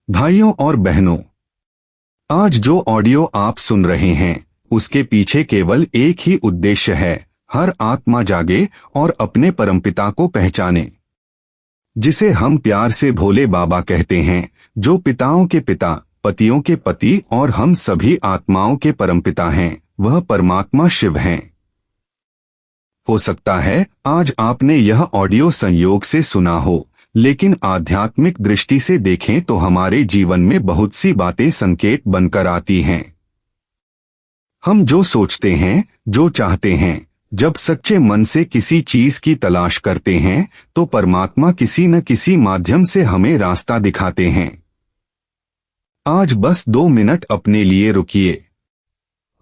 भाइयों और बहनों, आज जो ऑडियो आप सुन रहे हैं उसके पीछे केवल एक ही उद्देश्य है। हर आत्मा जागे और अपने परमपिता को पहचाने, जिसे हम प्यार से भोले बाबा कहते हैं, जो पिताओं के पिता, पतियों के पति और हम सभी आत्माओं के परमपिता हैं। वह परमात्मा शिव हैं। हो सकता है आज आपने यह ऑडियो संयोग से सुना हो, लेकिन आध्यात्मिक दृष्टि से देखें तो हमारे जीवन में बहुत सी बातें संकेत बनकर आती हैं। हम जो सोचते हैं, जो चाहते हैं, जब सच्चे मन से किसी चीज की तलाश करते हैं, तो परमात्मा किसी न किसी माध्यम से हमें रास्ता दिखाते हैं। आज बस 2 मिनट अपने लिए रुकिए।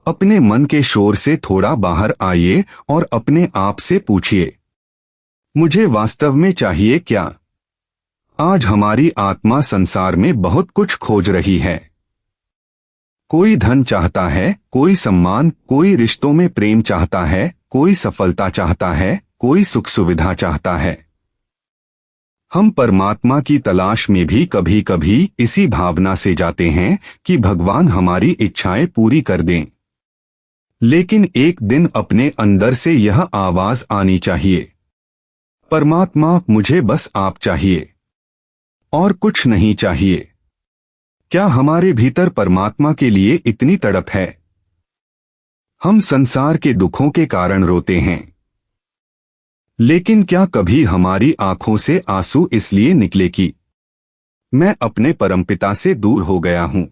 अपने मन के शोर से थोड़ा बाहर आइए और अपने आप से पूछिए, मुझे वास्तव में चाहिए क्या? आज हमारी आत्मा संसार में बहुत कुछ खोज रही है। कोई धन चाहता है, कोई सम्मान, कोई रिश्तों में प्रेम चाहता है, कोई सफलता चाहता है, कोई सुख सुविधा चाहता है। हम परमात्मा की तलाश में भी कभी कभी इसी भावना से जाते हैं कि भगवान हमारी इच्छाएं पूरी कर दें। लेकिन एक दिन अपने अंदर से यह आवाज आनी चाहिए, परमात्मा, मुझे बस आप चाहिए और कुछ नहीं चाहिए। क्या हमारे भीतर परमात्मा के लिए इतनी तड़प है? हम संसार के दुखों के कारण रोते हैं, लेकिन क्या कभी हमारी आंखों से आंसू इसलिए निकले कि मैं अपने परमपिता से दूर हो गया हूं?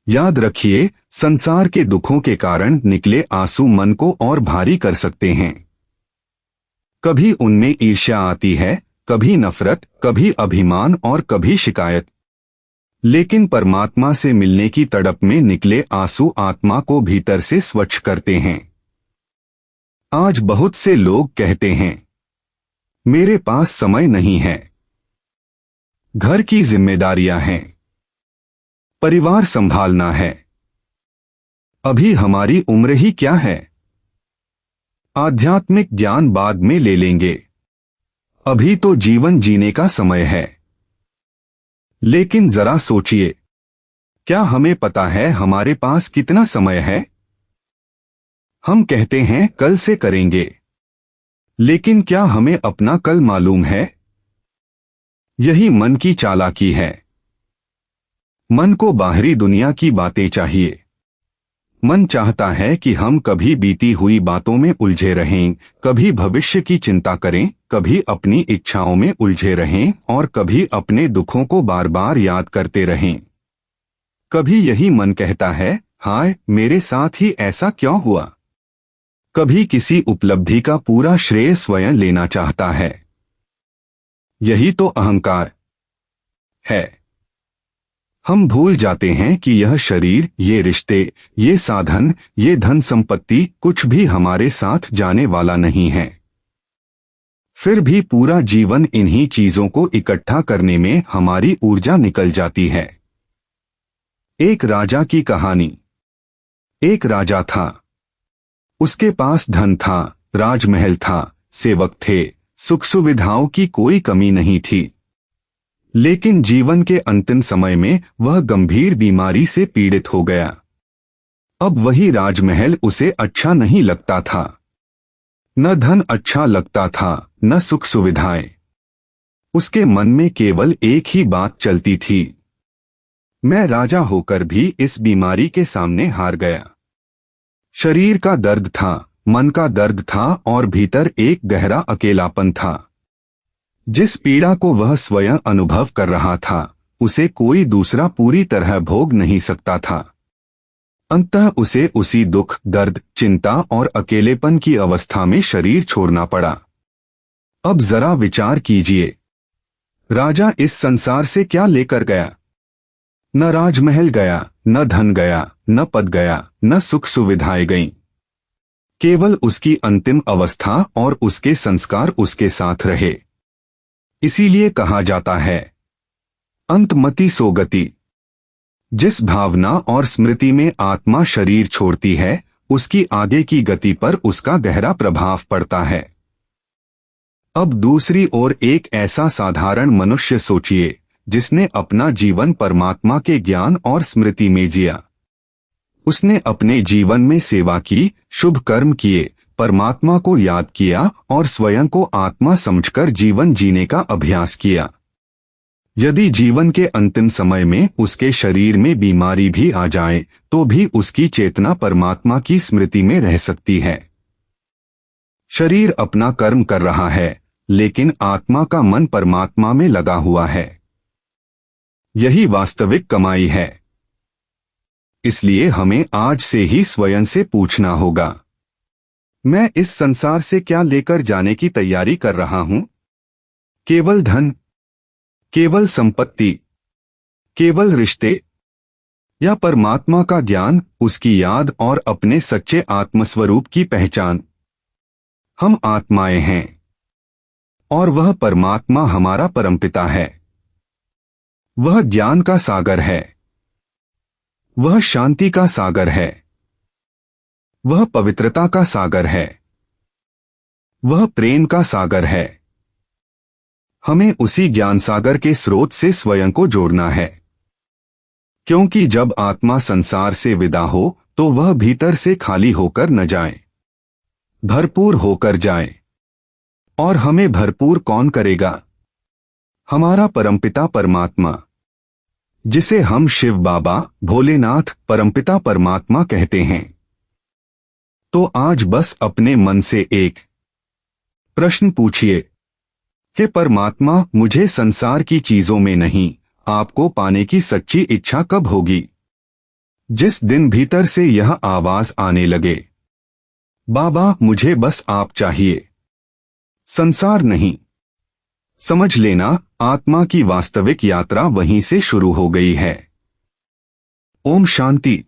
याद रखिए, संसार के दुखों के कारण निकले आंसू मन को और भारी कर सकते हैं। कभी उनमें ईर्ष्या आती है, कभी नफरत, कभी अभिमान और कभी शिकायत। लेकिन परमात्मा से मिलने की तड़प में निकले आंसू आत्मा को भीतर से स्वच्छ करते हैं। आज बहुत से लोग कहते हैं, मेरे पास समय नहीं है, घर की जिम्मेदारियां हैं, परिवार संभालना है, अभी हमारी उम्र ही क्या है, आध्यात्मिक ज्ञान बाद में ले लेंगे, अभी तो जीवन जीने का समय है। लेकिन जरा सोचिए, क्या हमें पता है हमारे पास कितना समय है? हम कहते हैं कल से करेंगे, लेकिन क्या हमें अपना कल मालूम है? यही मन की चालाकी है। मन को बाहरी दुनिया की बातें चाहिए। मन चाहता है कि हम कभी बीती हुई बातों में उलझे रहें, कभी भविष्य की चिंता करें, कभी अपनी इच्छाओं में उलझे रहें और कभी अपने दुखों को बार बार याद करते रहें। कभी यही मन कहता है, हाय, मेरे साथ ही ऐसा क्यों हुआ? कभी किसी उपलब्धि का पूरा श्रेय स्वयं लेना चाहता है। यही तो अहंकार है। हम भूल जाते हैं कि यह शरीर, ये रिश्ते, ये साधन, ये धन संपत्ति कुछ भी हमारे साथ जाने वाला नहीं है। फिर भी पूरा जीवन इन्हीं चीजों को इकट्ठा करने में हमारी ऊर्जा निकल जाती है। एक राजा की कहानी। एक राजा था। उसके पास धन था, राजमहल था, सेवक थे, सुख सुविधाओं की कोई कमी नहीं थी। लेकिन जीवन के अंतिम समय में वह गंभीर बीमारी से पीड़ित हो गया। अब वही राजमहल उसे अच्छा नहीं लगता था। न धन अच्छा लगता था, न सुख सुविधाएं। उसके मन में केवल एक ही बात चलती थी, मैं राजा होकर भी इस बीमारी के सामने हार गया। शरीर का दर्द था, मन का दर्द था और भीतर एक गहरा अकेलापन था। जिस पीड़ा को वह स्वयं अनुभव कर रहा था, उसे कोई दूसरा पूरी तरह भोग नहीं सकता था। अंततः उसे उसी दुख, दर्द, चिंता और अकेलेपन की अवस्था में शरीर छोड़ना पड़ा। अब जरा विचार कीजिए, राजा इस संसार से क्या लेकर गया? न राजमहल गया, न धन गया, न पद गया, न सुख सुविधाएं गईं। केवल उसकी अंतिम अवस्था और उसके संस्कार उसके साथ रहे। इसीलिए कहा जाता है, अंतमति सो गति। जिस भावना और स्मृति में आत्मा शरीर छोड़ती है, उसकी आगे की गति पर उसका गहरा प्रभाव पड़ता है। अब दूसरी ओर एक ऐसा साधारण मनुष्य सोचिए जिसने अपना जीवन परमात्मा के ज्ञान और स्मृति में जिया। उसने अपने जीवन में सेवा की, शुभ कर्म किए, परमात्मा को याद किया और स्वयं को आत्मा समझकर जीवन जीने का अभ्यास किया। यदि जीवन के अंतिम समय में उसके शरीर में बीमारी भी आ जाए तो भी उसकी चेतना परमात्मा की स्मृति में रह सकती है। शरीर अपना कर्म कर रहा है, लेकिन आत्मा का मन परमात्मा में लगा हुआ है। यही वास्तविक कमाई है। इसलिए हमें आज से ही स्वयं से पूछना होगा, मैं इस संसार से क्या लेकर जाने की तैयारी कर रहा हूं? केवल धन, केवल संपत्ति, केवल रिश्ते, या परमात्मा का ज्ञान, उसकी याद और अपने सच्चे आत्मस्वरूप की पहचान? हम आत्माएं हैं और वह परमात्मा हमारा परमपिता है। वह ज्ञान का सागर है, वह शांति का सागर है, वह पवित्रता का सागर है, वह प्रेम का सागर है। हमें उसी ज्ञान सागर के स्रोत से स्वयं को जोड़ना है, क्योंकि जब आत्मा संसार से विदा हो तो वह भीतर से खाली होकर न जाए, भरपूर होकर जाए। और हमें भरपूर कौन करेगा? हमारा परमपिता परमात्मा, जिसे हम शिव बाबा, भोलेनाथ, परमपिता परमात्मा कहते हैं। तो आज बस अपने मन से एक प्रश्न पूछिए, हे परमात्मा, मुझे संसार की चीजों में नहीं, आपको पाने की सच्ची इच्छा कब होगी? जिस दिन भीतर से यह आवाज आने लगे, बाबा मुझे बस आप चाहिए, संसार नहीं, समझ लेना आत्मा की वास्तविक यात्रा वहीं से शुरू हो गई है। ओम शांति।